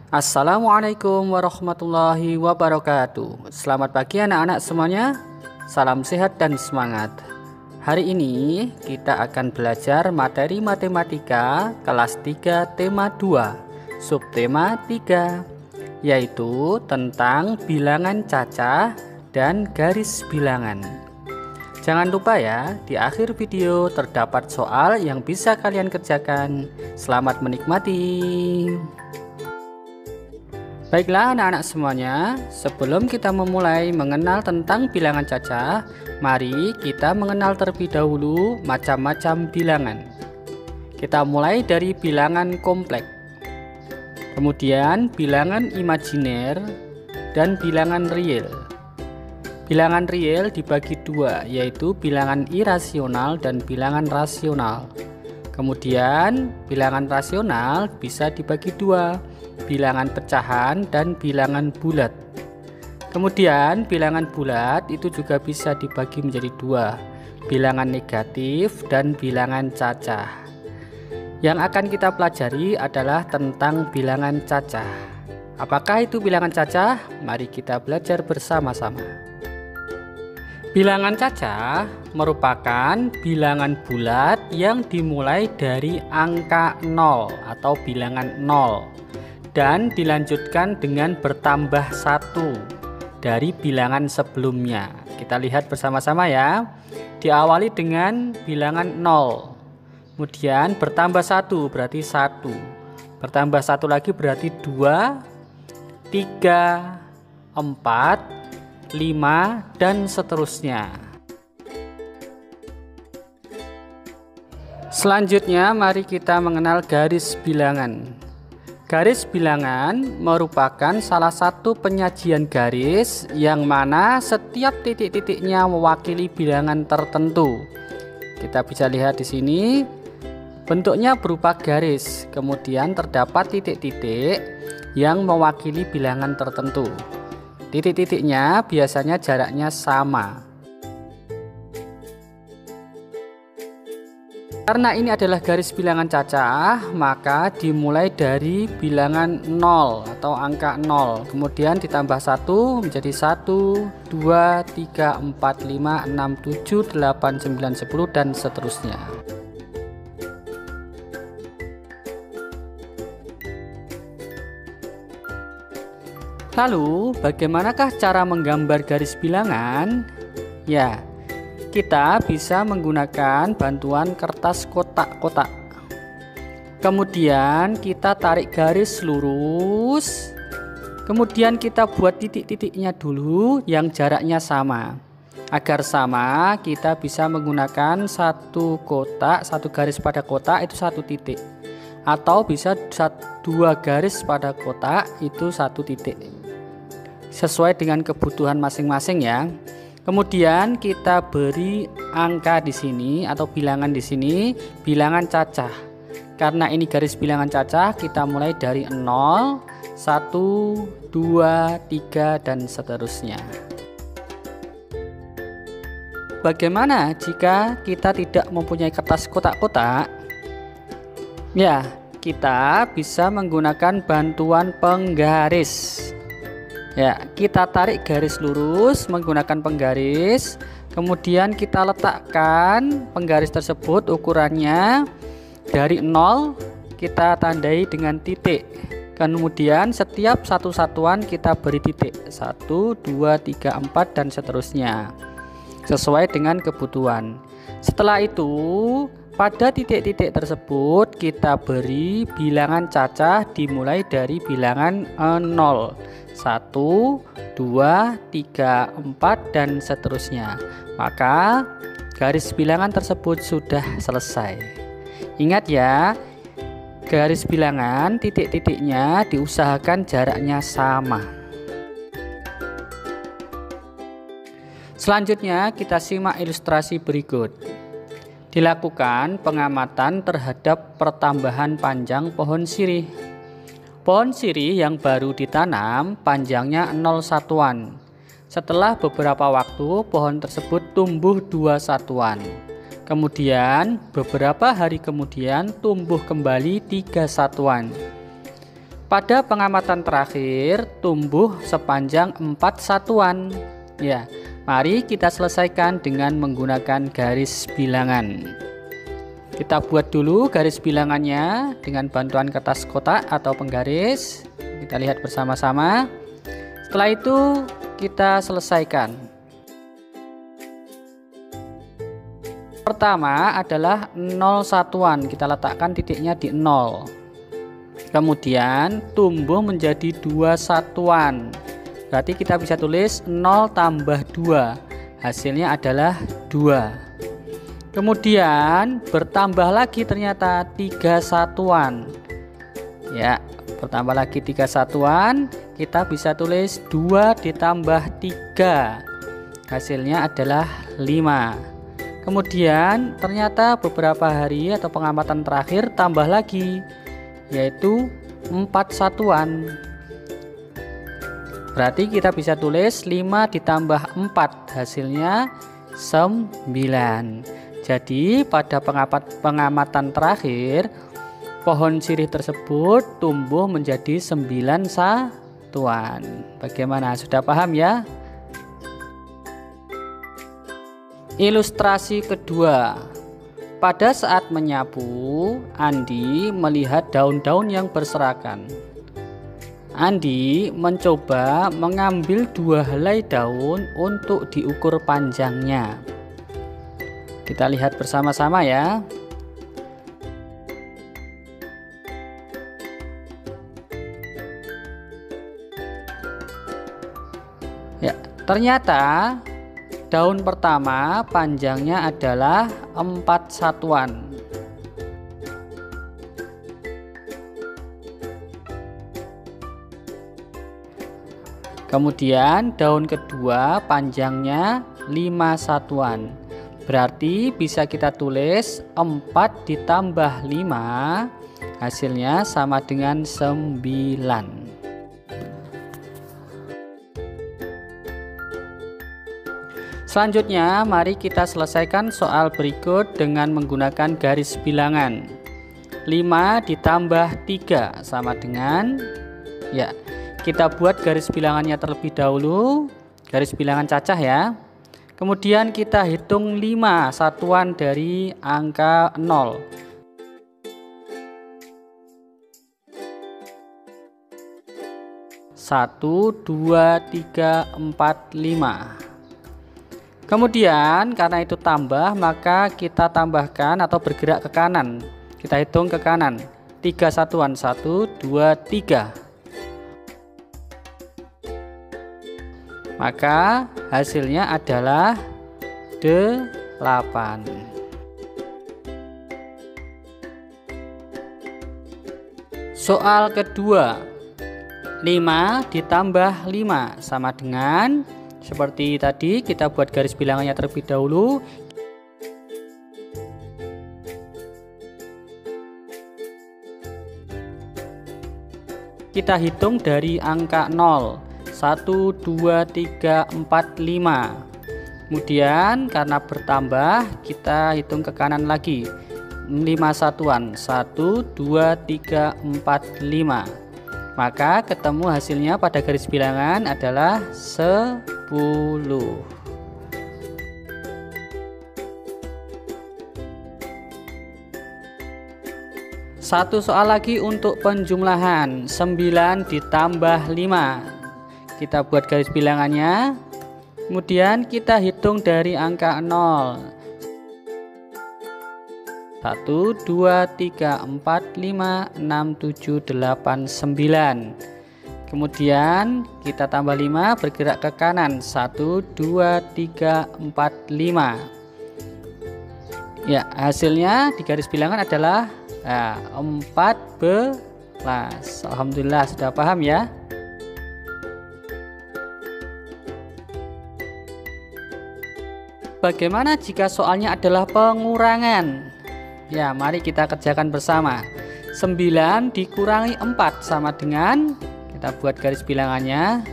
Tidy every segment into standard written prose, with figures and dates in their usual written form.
Assalamualaikum warahmatullahi wabarakatuh. Selamat pagi anak-anak semuanya. Salam sehat dan semangat. Hari ini kita akan belajar materi matematika kelas 3 tema 2 subtema 3, yaitu tentang bilangan cacah dan garis bilangan. Jangan lupa ya, di akhir video terdapat soal yang bisa kalian kerjakan. Selamat menikmati. Baiklah anak-anak semuanya, sebelum kita memulai mengenal tentang bilangan cacah, mari kita mengenal terlebih dahulu macam-macam bilangan. Kita mulai dari bilangan kompleks, kemudian bilangan imajiner, dan bilangan real. Bilangan real dibagi dua, yaitu bilangan irasional dan bilangan rasional. Kemudian bilangan rasional bisa dibagi dua, bilangan pecahan dan bilangan bulat. Kemudian bilangan bulat itu juga bisa dibagi menjadi dua, bilangan negatif dan bilangan cacah. Yang akan kita pelajari adalah tentang bilangan cacah. Apakah itu bilangan cacah? Mari kita belajar bersama-sama. Bilangan cacah merupakan bilangan bulat yang dimulai dari angka 0 atau bilangan 0 dan dilanjutkan dengan bertambah 1 dari bilangan sebelumnya. Kita lihat bersama-sama ya. Diawali dengan bilangan 0, kemudian bertambah 1 berarti 1, bertambah 1 lagi berarti 2, 3, 4, 5 dan seterusnya. Selanjutnya mari kita mengenal garis bilangan. Garis bilangan merupakan salah satu penyajian garis yang mana setiap titik-titiknya mewakili bilangan tertentu. Kita bisa lihat di sini bentuknya berupa garis, kemudian terdapat titik-titik yang mewakili bilangan tertentu. Titik-titiknya biasanya jaraknya sama. Karena ini adalah garis bilangan cacah, maka dimulai dari bilangan 0 atau angka 0, kemudian ditambah 1 menjadi 1, 2, 3, 4, 5, 6, 7, 8, 9, 10 dan seterusnya. Lalu, bagaimanakah cara menggambar garis bilangan? Ya, kita bisa menggunakan bantuan kertas kotak-kotak. Kemudian kita tarik garis lurus. Kemudian kita buat titik-titiknya dulu yang jaraknya sama. Agar sama, kita bisa menggunakan satu kotak, satu garis pada kotak itu satu titik. Atau bisa dua garis pada kotak itu satu titik. Sesuai dengan kebutuhan masing-masing ya. Kemudian kita beri angka di sini atau bilangan di sini, bilangan cacah. Karena ini garis bilangan cacah, kita mulai dari 0, 1, 2, 3 dan seterusnya. Bagaimana jika kita tidak mempunyai kertas kotak-kotak? Ya, kita bisa menggunakan bantuan penggaris. Ya, kita tarik garis lurus menggunakan penggaris, kemudian kita letakkan penggaris tersebut ukurannya dari 0 kita tandai dengan titik. Kemudian setiap satu satuan kita beri titik 1, 2, 3, 4 dan seterusnya sesuai dengan kebutuhan. Setelah itu pada titik-titik tersebut kita beri bilangan cacah dimulai dari bilangan 0, 1, 2, 3, 4 dan seterusnya. Maka garis bilangan tersebut sudah selesai. Ingat ya, garis bilangan titik-titiknya diusahakan jaraknya sama. Selanjutnya kita simak ilustrasi berikut. Dilakukan pengamatan terhadap pertambahan panjang pohon sirih. Pohon sirih yang baru ditanam panjangnya 0 satuan. Setelah beberapa waktu pohon tersebut tumbuh 2 satuan. Kemudian beberapa hari kemudian tumbuh kembali 3 satuan. Pada pengamatan terakhir tumbuh sepanjang 4 satuan. Ya, mari kita selesaikan dengan menggunakan garis bilangan. Kita buat dulu garis bilangannya dengan bantuan kertas kotak atau penggaris. Kita lihat bersama-sama. Setelah itu kita selesaikan. Pertama adalah 0 satuan, kita letakkan titiknya di 0. Kemudian tumbuh menjadi 2 satuan. Berarti kita bisa tulis 0 tambah 2. Hasilnya adalah 2. Kemudian bertambah lagi ternyata 3 satuan. Ya, bertambah lagi 3 satuan. Kita bisa tulis 2 ditambah 3. Hasilnya adalah 5. Kemudian ternyata beberapa hari atau pengamatan terakhir tambah lagi, yaitu 4 satuan. Berarti kita bisa tulis 5 ditambah 4, hasilnya 9. Jadi pada pengamatan terakhir pohon sirih tersebut tumbuh menjadi 9 satuan. Bagaimana, sudah paham ya? Ilustrasi kedua. Pada saat menyapu, Andi melihat daun-daun yang berserakan. Andi mencoba mengambil 2 helai daun untuk diukur panjangnya. Kita lihat bersama-sama ya. Ya, ternyata daun pertama panjangnya adalah 4 satuan. Kemudian daun kedua panjangnya 5 satuan. Berarti bisa kita tulis 4 ditambah 5, hasilnya sama dengan 9. Selanjutnya, mari kita selesaikan soal berikut dengan menggunakan garis bilangan. 5 ditambah 3 sama dengan, ya, kita buat garis bilangannya terlebih dahulu, garis bilangan cacah ya. Kemudian kita hitung 5 satuan dari angka 0. Satu, 2, 3, 4, 5. Kemudian karena itu tambah, maka kita tambahkan atau bergerak ke kanan. Kita hitung ke kanan. 3 satuan, 1, 2, 3. Maka hasilnya adalah 8. Soal kedua. 5 ditambah 5 sama dengan, seperti tadi, kita buat garis bilangannya terlebih dahulu. Kita hitung dari angka 0. 1, 2, 3, 4, 5. Kemudian karena bertambah, kita hitung ke kanan lagi. 5 satuan. 1, 2, 3, 4, 5. Maka ketemu hasilnya pada garis bilangan adalah 10. Satu soal lagi untuk penjumlahan. 9 ditambah 5. Kita buat garis bilangannya. Kemudian kita hitung dari angka 0. 1, 2, 3, 4, 5, 6, 7, 8, 9. Kemudian kita tambah 5, bergerak ke kanan. 1, 2, 3, 4, 5. Ya, hasilnya di garis bilangan adalah 14. Alhamdulillah sudah paham ya. Bagaimana jika soalnya adalah pengurangan? Ya, mari kita kerjakan bersama. 9 dikurangi 4 sama dengan, kita buat garis bilangannya.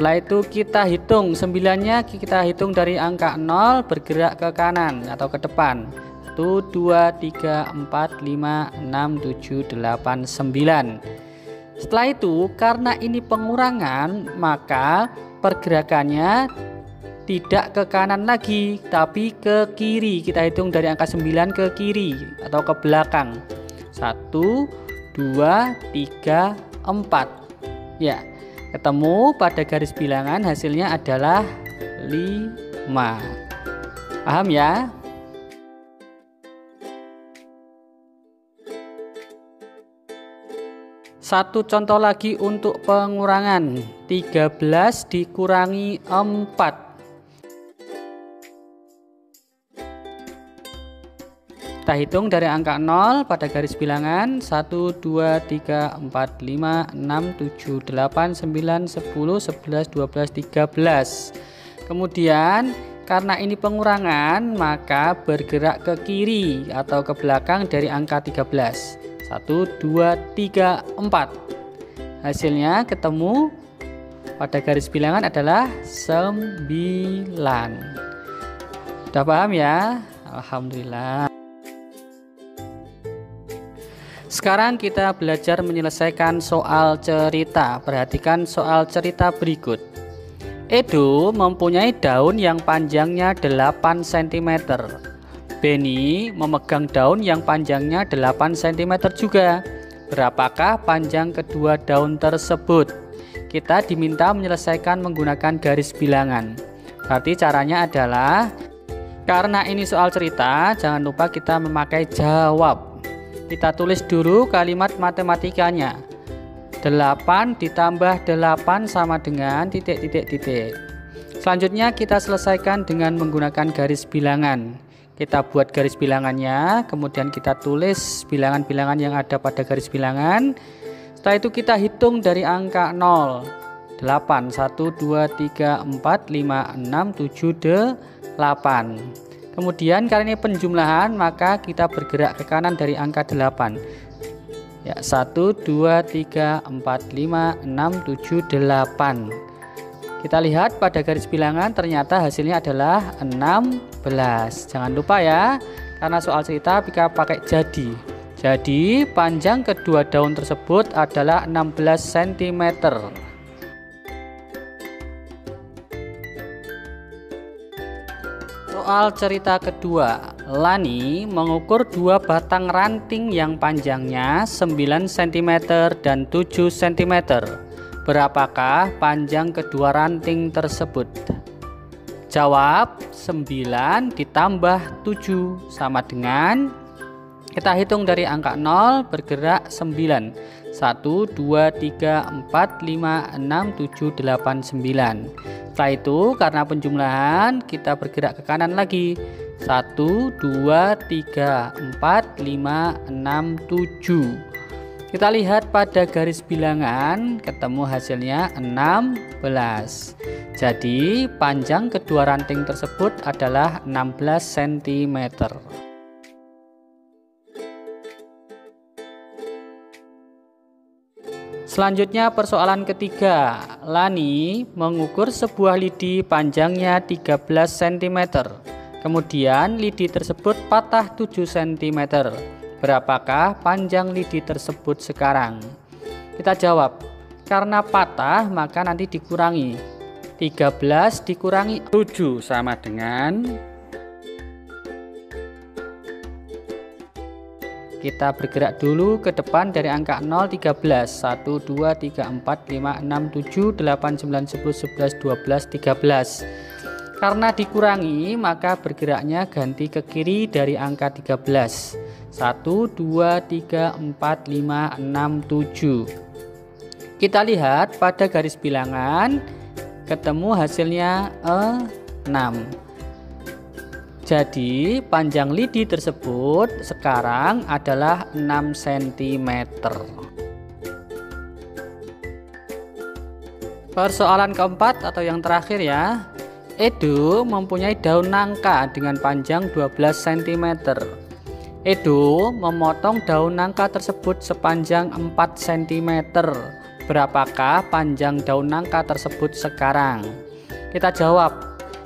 Setelah itu kita hitung 9-nya, kita hitung dari angka 0 bergerak ke kanan atau ke depan. 1, 2, 3, 4, 5, 6, 7, 8, 9. Setelah itu karena ini pengurangan, maka pergerakannya tidak ke kanan lagi tapi ke kiri. Kita hitung dari angka 9 ke kiri atau ke belakang. 1, 2, 3, 4. Ya, ketemu pada garis bilangan hasilnya adalah 5. Paham ya? Satu contoh lagi untuk pengurangan. 13 dikurangi 4. Kita hitung dari angka 0 pada garis bilangan. 1, 2, 3, 4, 5, 6, 7, 8, 9, 10, 11, 12, 13. Kemudian karena ini pengurangan, maka bergerak ke kiri atau ke belakang dari angka 13. 1, 2, 3, 4. Hasilnya ketemu pada garis bilangan adalah 9. Sudah paham ya? Alhamdulillah. Sekarang kita belajar menyelesaikan soal cerita. Perhatikan soal cerita berikut. Edo mempunyai daun yang panjangnya 8 cm. Benny memegang daun yang panjangnya 8 cm juga. Berapakah panjang kedua daun tersebut? Kita diminta menyelesaikan menggunakan garis bilangan. Berarti caranya adalah, karena ini soal cerita, jangan lupa kita memakai jawab. Kita tulis dulu kalimat matematikanya. 8 ditambah 8 sama dengan titik. Selanjutnya kita selesaikan dengan menggunakan garis bilangan. Kita buat garis bilangannya, kemudian kita tulis bilangan-bilangan yang ada pada garis bilangan. Setelah itu kita hitung dari angka 0. 8, 1, 2, 3, 4, 5, 6, 7, 8. Kemudian karena ini penjumlahan, maka kita bergerak ke kanan dari angka 8. Ya, 1, 2, 3, 4, 5, 6, 7, 8. Kita lihat pada garis bilangan ternyata hasilnya adalah 16. Jangan lupa ya, karena soal cerita kita pakai jadi. Jadi panjang kedua daun tersebut adalah 16 cm. Soal cerita kedua. Lani mengukur 2 batang ranting yang panjangnya 9 cm dan 7 cm. Berapakah panjang kedua ranting tersebut? Jawab, 9 ditambah 7 sama dengan, kita hitung dari angka 0 bergerak 9. 1, 2, 3, 4, 5, 6, 7, 8, 9. Setelah itu karena penjumlahan kita bergerak ke kanan lagi. 1, 2, 3, 4, 5, 6, 7. Kita lihat pada garis bilangan, ketemu hasilnya 16. Jadi panjang kedua ranting tersebut adalah 16 cm. Selanjutnya persoalan ketiga. Lani mengukur sebuah lidi panjangnya 13 cm. Kemudian lidi tersebut patah 7 cm. Berapakah panjang lidi tersebut sekarang? Kita jawab, karena patah maka nanti dikurangi. 13 dikurangi 7 sama dengan, kita bergerak dulu ke depan dari angka 0, 13. 1, 2, 3, 4, 5, 6, 7, 8, 9, 10, 11, 12, 13. Karena dikurangi maka bergeraknya ganti ke kiri dari angka 13. 1, 2, 3, 4, 5, 6, 7. Kita lihat pada garis bilangan, ketemu hasilnya 6. Jadi panjang lidi tersebut sekarang adalah 6 cm. Persoalan keempat atau yang terakhir ya. Edo mempunyai daun nangka dengan panjang 12 cm. Edo memotong daun nangka tersebut sepanjang 4 cm. berapakah panjang daun nangka tersebut sekarang? Kita jawab,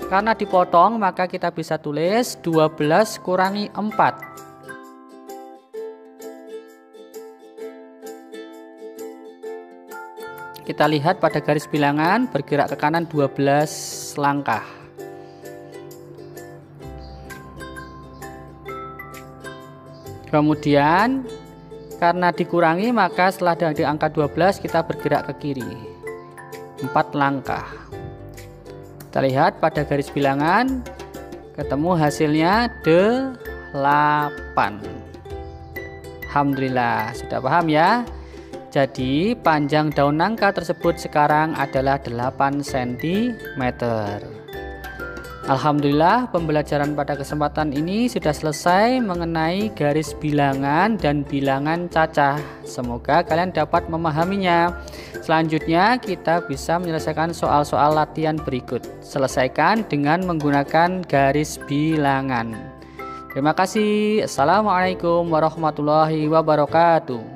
karena dipotong maka kita bisa tulis 12 kurangi 4. Kita lihat pada garis bilangan bergerak ke kanan 12 langkah. Kemudian karena dikurangi maka setelah di angka 12 kita bergerak ke kiri 4 langkah. Kita lihat pada garis bilangan ketemu hasilnya 8. Alhamdulillah, sudah paham ya? Jadi panjang daun nangka tersebut sekarang adalah 8 cm. Alhamdulillah, pembelajaran pada kesempatan ini sudah selesai mengenai garis bilangan dan bilangan cacah. Semoga kalian dapat memahaminya. Selanjutnya kita bisa menyelesaikan soal-soal latihan berikut. Selesaikan dengan menggunakan garis bilangan. Terima kasih. Assalamualaikum warahmatullahi wabarakatuh.